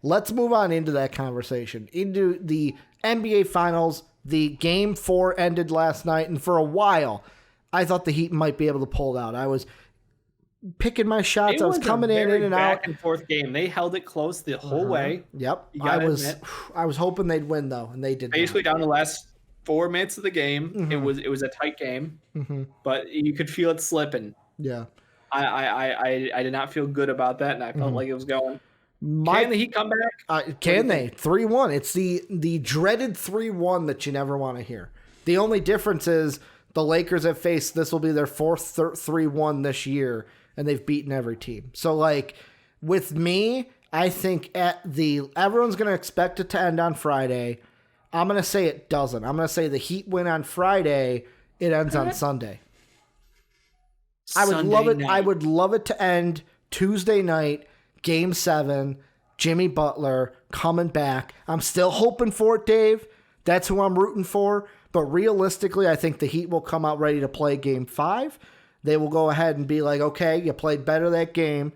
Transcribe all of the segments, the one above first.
let's move on into that conversation, into the NBA Finals. The Game 4 ended last night, and for a while, I thought the Heat might be able to pull it out. I was picking my shots. I was coming in and out. Back and forth game. They held it close the whole way. Yep. I was hoping they'd win though, and they did. Basically down the last 4 minutes of the game, it was a tight game, but you could feel it slipping. Yeah. I did not feel good about that, and I felt like it was going. Can the Heat come back? Can they? 3-1. It's the dreaded 3-1 that you never want to hear. The only difference is the Lakers have faced, this will be their fourth 3-1 this year, and they've beaten every team. So, like, with me, I think everyone's going to expect it to end on Friday. I'm going to say it doesn't. I'm going to say the Heat win on Friday. It ends on Sunday. I would love it to end Tuesday night, Game 7, Jimmy Butler coming back. I'm still hoping for it, Dave. That's who I'm rooting for. But realistically, I think the Heat will come out ready to play Game 5. They will go ahead and be like, okay, you played better that game,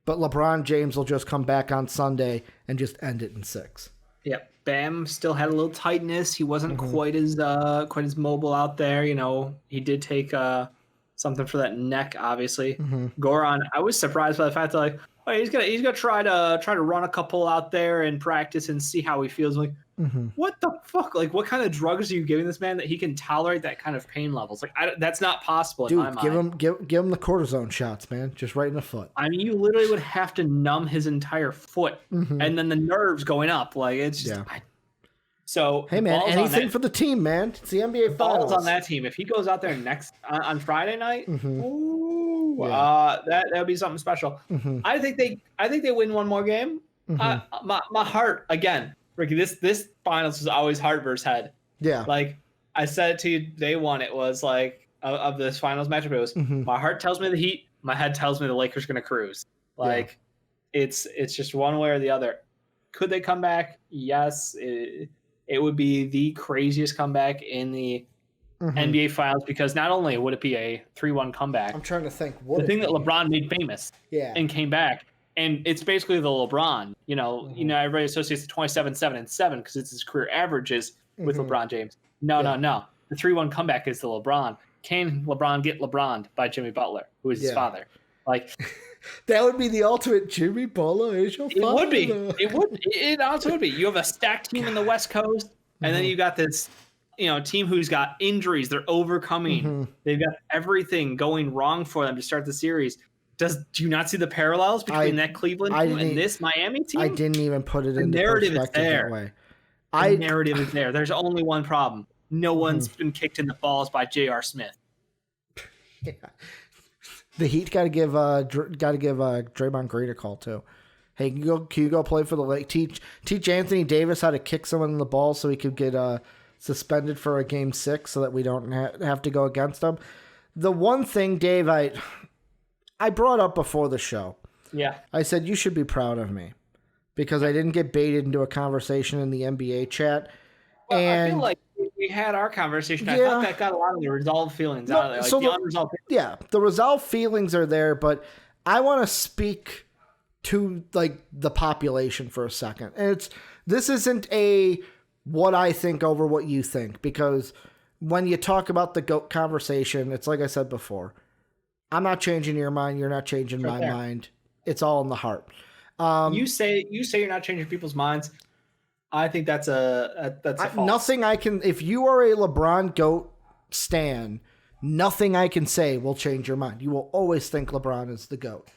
but LeBron James will just come back on Sunday and just end it in 6. Yep. Bam still had a little tightness. He wasn't quite as mobile out there. You know, he did take something for that neck, obviously. Goran, I was surprised by the fact that, like, oh, he's gonna try to run a couple out there and practice and see how he feels. Like, what the fuck? Like, what kind of drugs are you giving this man that he can tolerate that kind of pain levels? Like, that's not possible. Dude, in my mind. give him the cortisone shots, man. Just right in the foot. I mean, you literally would have to numb his entire foot, and then the nerves going up. Like, it's just. Yeah. So hey, man, anything for the team, man. It's the NBA Finals. Balls on that team. If he goes out there on Friday night, that would be something special. I think they win one more game. My heart again, Ricky. This finals is always heart versus head. Yeah. Like I said it to you day one. It was like of this finals matchup. It was my heart tells me the Heat. My head tells me the Lakers going to cruise. Like it's just one way or the other. Could they come back? Yes. It would be the craziest comeback in the NBA Finals because not only would it be a 3-1 comeback. I'm trying to think. The thing that LeBron made famous and came back. And it's basically the LeBron. You know, everybody associates the 27, 7, and 7 because it's his career averages with LeBron James. No. The 3-1 comeback is the LeBron. Can LeBron get LeBroned by Jimmy Butler, who is his father? Like that would be the ultimate Jimmy Butler is your father. It would be. It also would be. You have a stacked team in the West Coast, and then you got this, team who's got injuries. They're overcoming. They've got everything going wrong for them to start the series. Do you not see the parallels between that Cleveland team and this Miami team? I didn't even put it in the narrative is there. That way. The narrative is there. There's only one problem. No one's been kicked in the balls by J.R. Smith. Yeah. The Heat got to give Draymond Green a call too. Hey, can you go play for the Lake? Teach Anthony Davis how to kick someone in the ball so he could get suspended for a Game 6 so that we don't have to go against him. The one thing, Dave, I brought up before the show. Yeah, I said you should be proud of me because I didn't get baited into a conversation in the NBA chat. Well, I feel like we had our conversation. I thought that got a lot of the resolved feelings out of there. Like so the unresolved feelings. The resolved feelings are there, but I want to speak to like the population for a second. And this isn't a what I think over what you think, because when you talk about the GOAT conversation, it's like I said before. I'm not changing your mind. You're not changing my mind. It's all in the heart. You say you're not changing people's minds. I think that's a false. Nothing I can. If you are a LeBron GOAT stan, nothing I can say will change your mind. You will always think LeBron is the GOAT.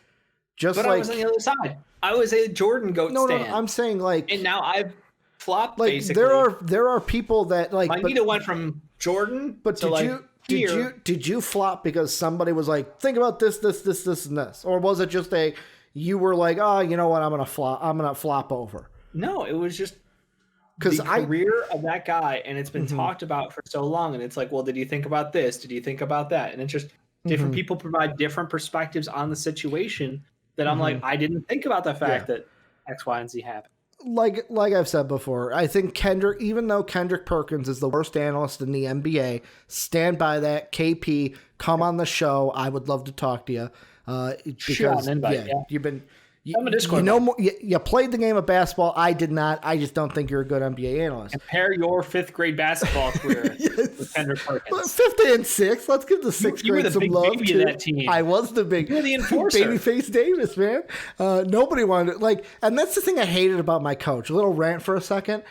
But I was on the other side. I was a Jordan GOAT stan. No, I'm saying like, and now I've flopped. Like basically, there are people that like. Magneto went from Jordan, but to did you flop because somebody was like, think about this, and this, or was it just you were like, oh, you know what, I'm gonna flop over? No, it was just. Because the career of that guy, and it's been talked about for so long, and it's like, well, did you think about this? Did you think about that? And it's just different people provide different perspectives on the situation that I'm like, I didn't think about the fact that X, Y, and Z happened. Like I've said before, I think Kendrick, even though Kendrick Perkins is the worst analyst in the NBA, stand by that. KP, come on the show. I would love to talk to you. Because I'm a Discord. You played the game of basketball. I did not. I just don't think you're a good NBA analyst. Compare your 5th grade basketball career with Kendrick Perkins. 5th and 6th. Let's give the 6th grade some love to that team. I was the big the enforcer. Babyface Davis, man. Nobody wanted it. And that's the thing I hated about my coach. A little rant for a second.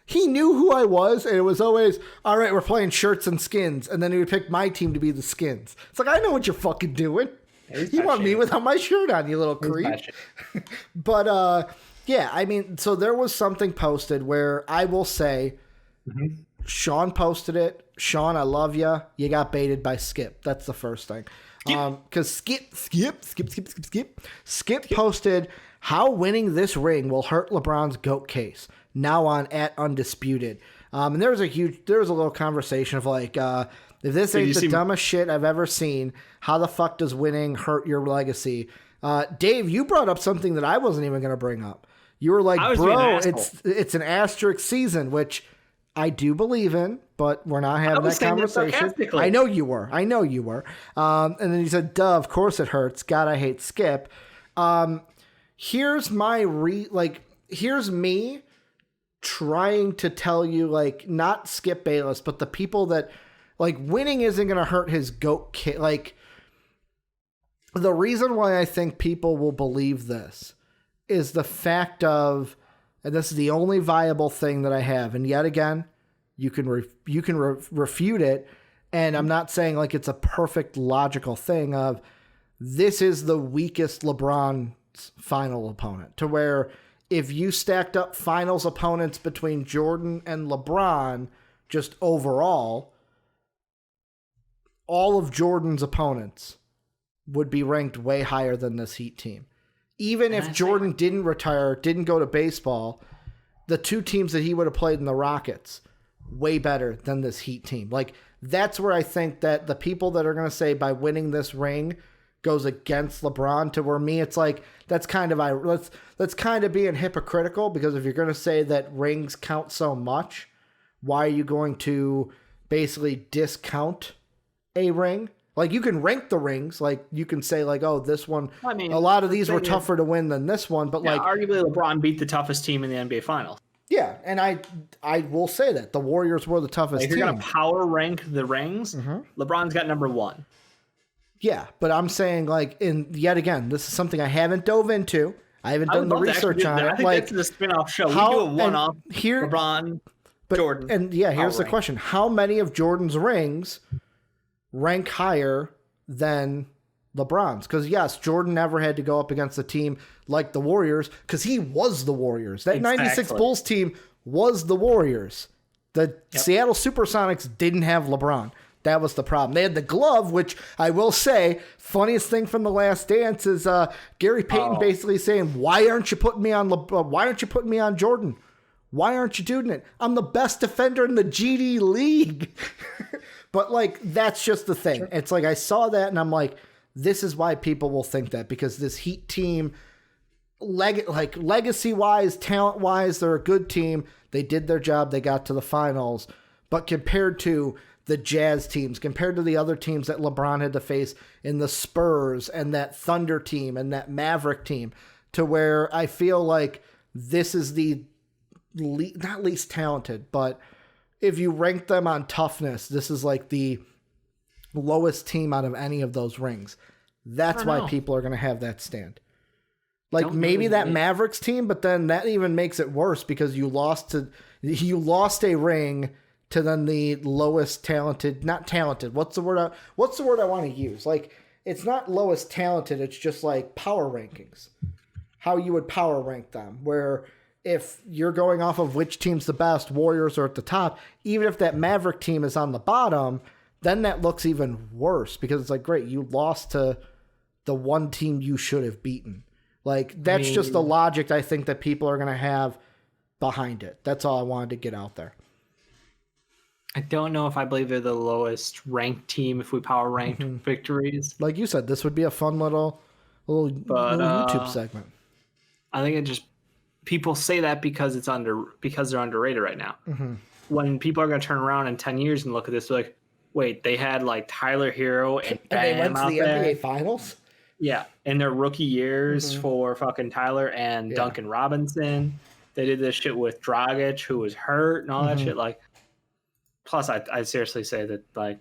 He knew who I was, and it was always, all right, we're playing shirts and skins, and then he would pick my team to be the skins. It's like, I know what you're fucking doing. You want me without my shirt on, you little creep. But, yeah, I mean, so there was something posted where I will say, Sean posted it. Sean, I love you. You got baited by Skip. That's the first thing. Because Skip posted how winning this ring will hurt LeBron's GOAT case. Now on @Undisputed. And there was a little conversation of like, if this ain't the dumbest shit I've ever seen, how the fuck does winning hurt your legacy? Dave, you brought up something that I wasn't even going to bring up. You were like, bro, it's an asterisk season, which I do believe in, but we're not having that conversation. I know you were. And then you said, duh, of course it hurts. God, I hate Skip. Here's me trying to tell you, like, not Skip Bayless, but the people that, like, winning isn't going to hurt his GOAT kid. Like, the reason why I think people will believe this is the fact of, and this is the only viable thing that I have, and yet again, you can refute it, and I'm not saying, like, it's a perfect logical thing of, this is the weakest LeBron's final opponent, to where if you stacked up finals opponents between Jordan and LeBron, just overall, all of Jordan's opponents would be ranked way higher than this Heat team. Even if Jordan didn't retire, didn't go to baseball, the two teams that he would have played in the Rockets, way better than this Heat team. Like, that's where I think that the people that are going to say by winning this ring goes against LeBron, to where me, it's like, that's kind of being hypocritical, because if you're going to say that rings count so much, why are you going to basically discount a ring? Like, you can rank the rings, like you can say like, oh, this one, a lot of these were tougher to win than this one, but like arguably LeBron beat the toughest team in the NBA Finals. Yeah, and I will say that the Warriors were the toughest team. If you're going to power rank the rings, LeBron's got number 1. Yeah, but I'm saying, like, yet again, this is something I haven't dove into. I haven't done the research on it. I think that's the spin-off show. We do a one-off LeBron, Jordan. And yeah, here's the question. How many of Jordan's rings rank higher than LeBron's? Because, yes, Jordan never had to go up against a team like the Warriors, because he was the Warriors. That 96 Bulls team was the Warriors. The Seattle Supersonics didn't have LeBron. That was the problem. They had the glove, which I will say, funniest thing from The Last Dance is Gary Payton basically saying, "Why aren't you putting me on? Why aren't you putting me on Jordan? Why aren't you doing it? I'm the best defender in the GD League." But like, that's just the thing. Sure. It's like, I saw that and I'm like, this is why people will think that, because this Heat team, legacy wise, talent wise, they're a good team. They did their job. They got to the finals, but compared to the Jazz teams, compared to the other teams that LeBron had to face in the Spurs and that Thunder team and that Maverick team, to where I feel like this is the not least talented, but if you rank them on toughness, this is like the lowest team out of any of those rings. That's why people are going to have that stand. Like, maybe that Mavericks team, but then that even makes it worse, because you lost a ring to then the lowest talented, not talented. What's the word I want to use? Like, it's not lowest talented. It's just like power rankings, how you would power rank them, where if you're going off of which team's the best, Warriors are at the top. Even if that Maverick team is on the bottom, then that looks even worse, because it's like, great, you lost to the one team you should have beaten. Like, that's just the logic I think that people are going to have behind it. That's all I wanted to get out there. I don't know if I believe they're the lowest ranked team if we power ranked victories. Like you said, this would be a fun little YouTube segment. I think it just, people say that because they're underrated right now. When people are going to turn around in 10 years and look at this, like, wait, they had like Tyler Hero and Bam, they went to the NBA Finals. in their rookie years for fucking Tyler and Duncan Robinson. They did this shit with Dragic, who was hurt and all that shit. Like, plus, I seriously say that like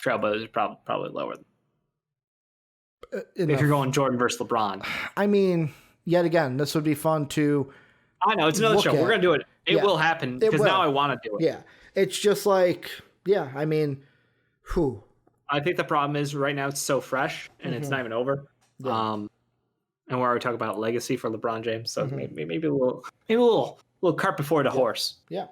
Trailblazers is probably lower. If you're going Jordan versus LeBron. I mean, yet again, this would be fun to. I know it's another show. We're gonna do it. It will happen because now I want to do it. Yeah, it's just like I mean, who. I think the problem is right now it's so fresh and it's not even over. Yeah. And we're already talking about legacy for LeBron James, so maybe a little cart before the horse. Yeah.